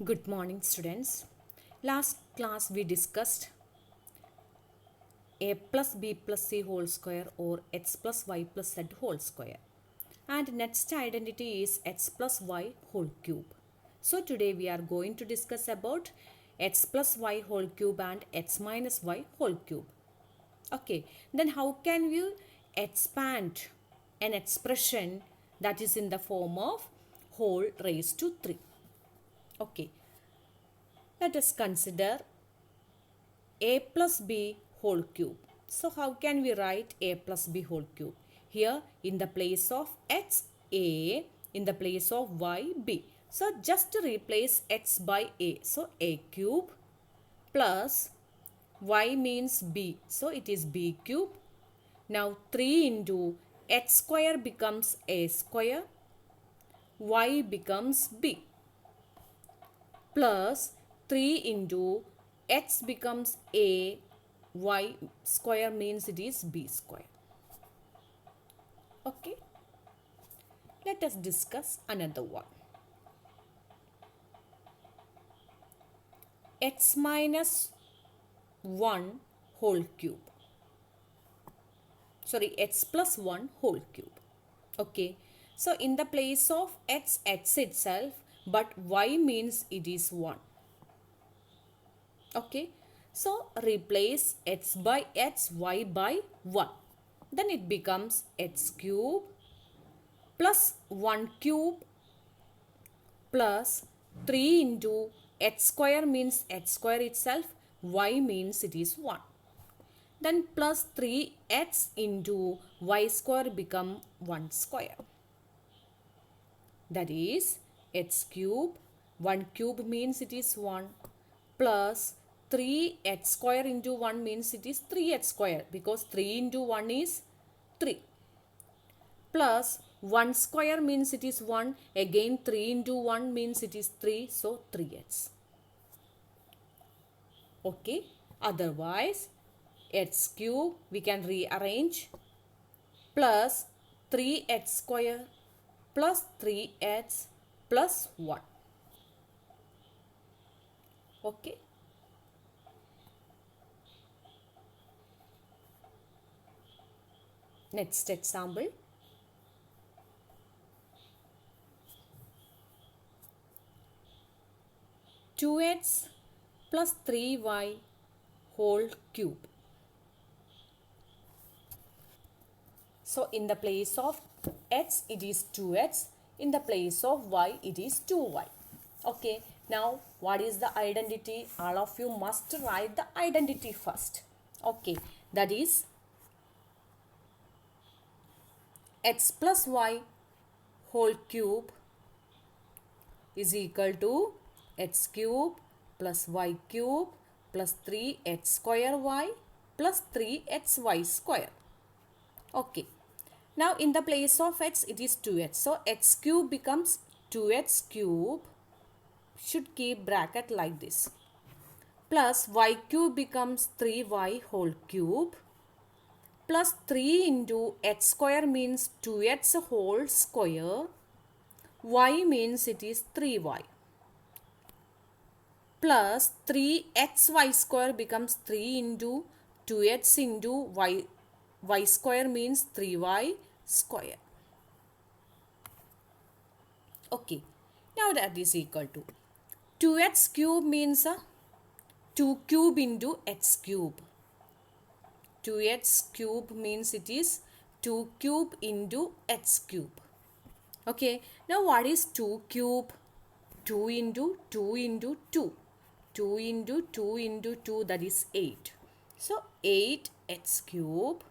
Good morning, students. Last class we discussed a plus b plus c whole square or x plus y plus z whole square. And next identity is x plus y whole cube. So today we are going to discuss about x plus y whole cube and x minus y whole cube. Okay, then how can we expand an expression that is in the form of whole raised to 3? Okay, let us consider a plus b whole cube. So how can we write a plus b whole cube? Here in the place of x a, in the place of y b. So just replace x by a. So a cube plus y means b. So it is b cube. Now 3 into x square becomes a square. Y becomes b. Plus 3 into x becomes a, y square means it is b square. Okay, let us discuss another one. X minus 1 whole cube. Sorry, x plus 1 whole cube. Okay, so in the place of x itself, but y means it is 1. Okay, so replace x by x, y by 1. Then it becomes x cube plus 1 cube plus 3 into x square means x square itself, y means it is 1. Then plus 3x into y square become 1 square. That is x cube, 1 cube means it is 1 plus 3x square into 1 means it is 3x square because 3 into 1 is 3 plus 1 square means it is 1, again 3 into 1 means it is 3, so 3x. Okay, otherwise x cube we can rearrange plus 3x square plus 3x plus 1. Okay. Next example. Two x plus 3y whole cube. So in the place of x it is 2x, in the place of y it is 2y. Okay, now what is the identity? All of you must write the identity first. Okay, that is x plus y whole cube is equal to x cube plus y cube plus 3x square y plus 3xy square. Okay, now in the place of x it is 2x. So x cube becomes 2x cube, should keep bracket like this, plus y cube becomes 3y whole cube plus 3 into x square means 2x whole square, y means it is 3y plus 3xy square becomes 3 into 2x into y square means 3y square. Okay, now that is equal to 2x cube means 2 cube into x cube. 2x cube means it is 2 cube into x cube. Okay, now what is 2 cube? 2 into 2 into 2. 2 into 2 into 2, that is 8. So 8x cube.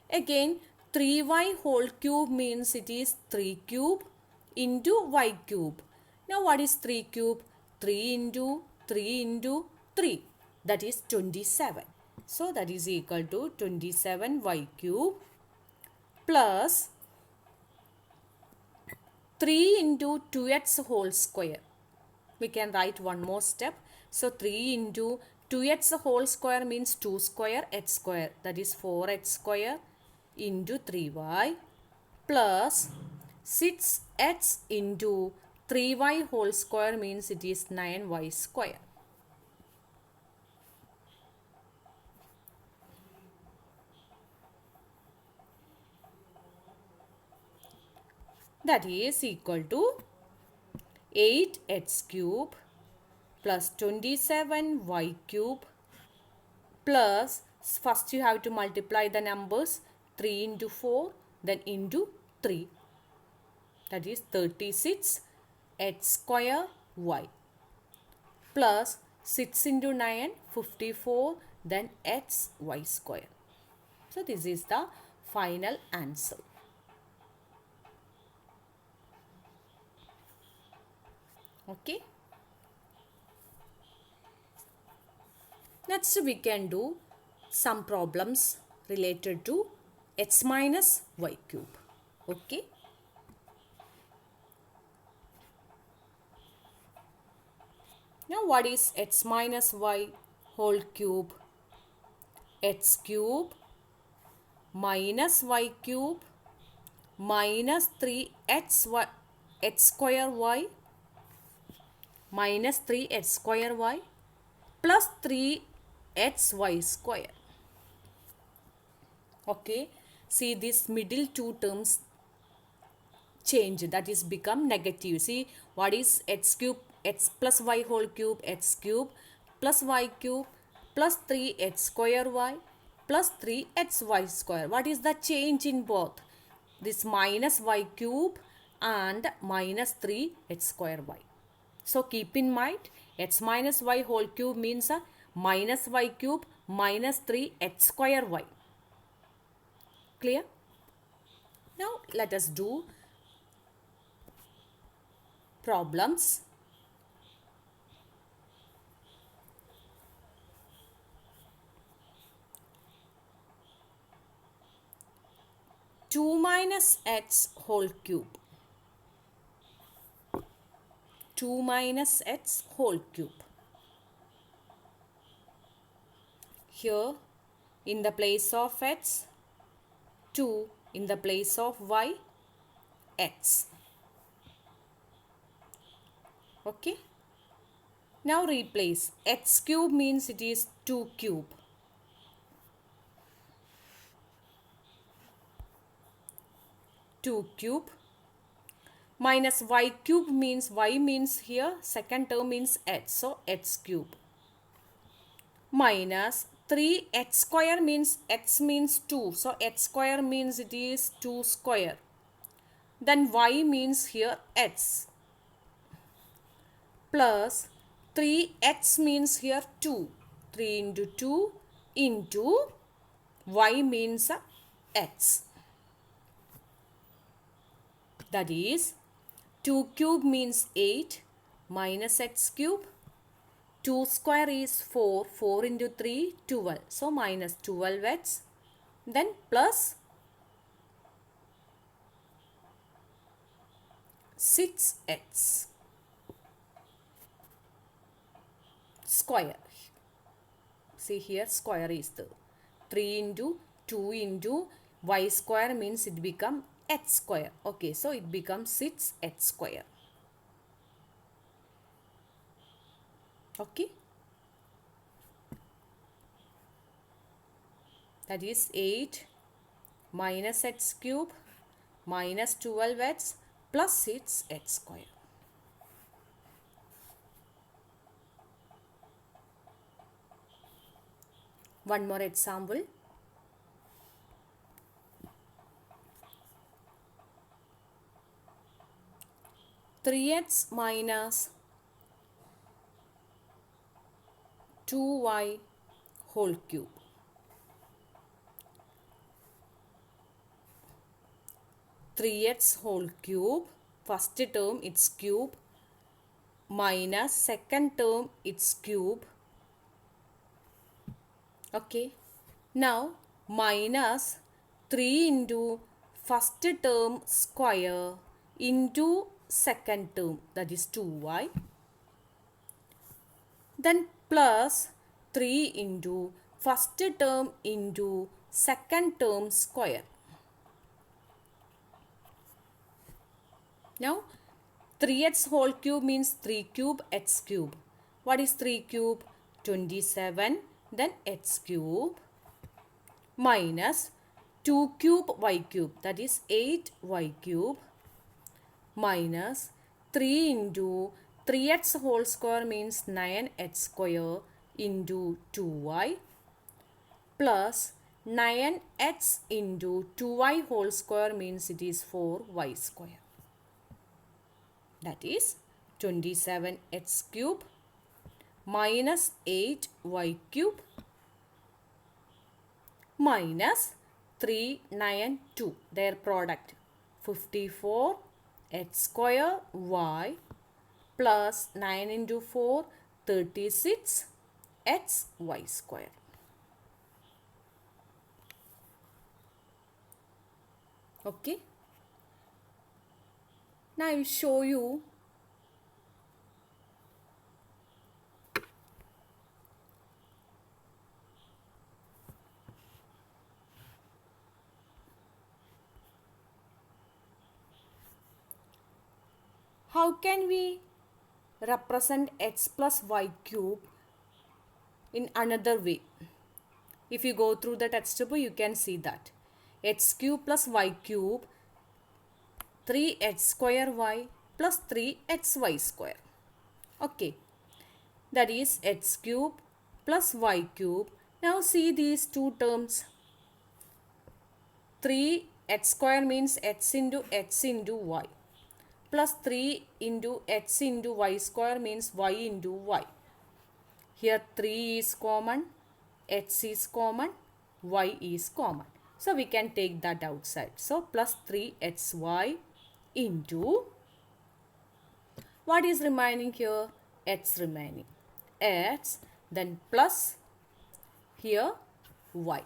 Again 3y whole cube means it is 3 cube into y cube. Now what is 3 cube? 3 into 3 into 3, that is 27. So that is equal to 27y cube plus 3 into 2x whole square. We can write one more step. So 3 into 2x whole square means 2 square x square, that is 4x square into 3y plus 6x into 3y whole square means it is 9y square. That is equal to 8x cube plus 27y cube plus, first you have to multiply the numbers, 3 into 4 then into 3, that is 36 x square y plus 6 into 9 54 then x y square. So this is the final answer. Okay. Next we can do some problems related to x minus y cube. Okay. Now what is x minus y whole cube? X cube minus y cube minus 3x square y minus 3x square y plus 3xy square. Okay, see this middle two terms change, that is become negative. See what is x cube, x plus y whole cube, x cube plus y cube plus 3x square y plus 3xy square. What is the change in both? This minus y cube and minus 3x square y. So keep in mind, x minus y whole cube means a minus y cube minus 3x square y. Clear? Now let us do problems. Two minus x whole cube. 2 minus x whole cube. Here in the place of x, 2 in the place of y, x. Okay. Now replace. X cube means it is 2 cube. Minus y cube means y means here second term means x, so x cube minus 3x square means x means 2, so x square means it is 2 square, then y means here x plus 3x means here 2, 3 into 2 into y means x, that is 2 cube means 8 minus x cube, 2 square is 4, 4 into 3, 12. So minus 12x, then plus 6x square. See here square is the 3 into 2 into y square means it become x square. Okay, so it becomes 6x square. Okay, that is 8 minus x cube minus 12x plus 6x square. One more example. Three x minus 2y whole cube. 3x whole cube, first term its cube minus second term its cube. Okay, now minus 3 into first term square into second term, that is 2y, then plus 3 into first term into second term square. Now 3x whole cube means 3 cube x cube. What is 3 cube? 27. Then x cube minus 2 cube y cube, that is 8y cube, minus 3 into 3x whole square means 9x square into 2y, plus 9x into 2y whole square means it is 4y square. That is 27x cube minus 8y cube minus 392, their product 54 x square y plus 9 into 4 36 x y square. Okay. Now I will show you how can we represent x plus y cube in another way. If you go through the textbook, you can see that x cube plus y cube 3x square y plus 3xy square. Okay, that is x cube plus y cube. Now see these two terms. 3x square means x into y plus 3 into x into y square means y into y. Here 3 is common, x is common, y is common. So we can take that outside. So plus 3xy into, what is remaining here? X remaining. X, then plus here y.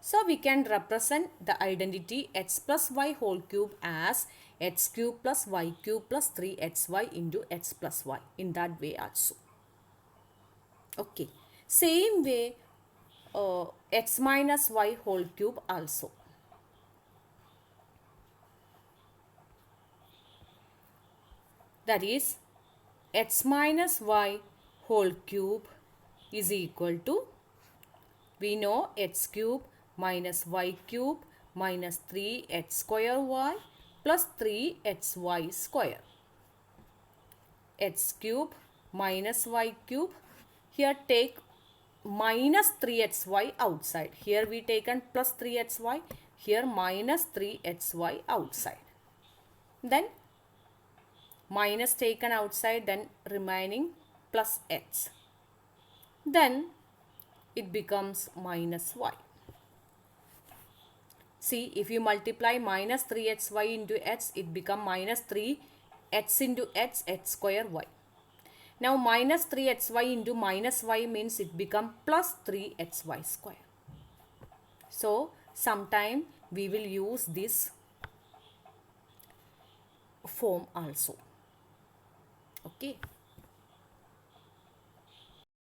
So we can represent the identity x plus y whole cube as x cube plus y cube plus 3xy into x plus y. In that way also. Okay. Same way x minus y whole cube also. That is x minus y whole cube is equal to, we know x cube minus y cube minus 3x square y plus 3xy square. X cube minus y cube, here take minus 3xy outside. Here we taken plus 3xy, here minus 3xy outside. Then minus taken outside, then remaining plus x. Then it becomes minus y. See, if you multiply minus 3xy into x, it becomes minus 3x into x square y. Now minus 3xy into minus y means it becomes plus 3xy square. So sometime we will use this form also. Okay.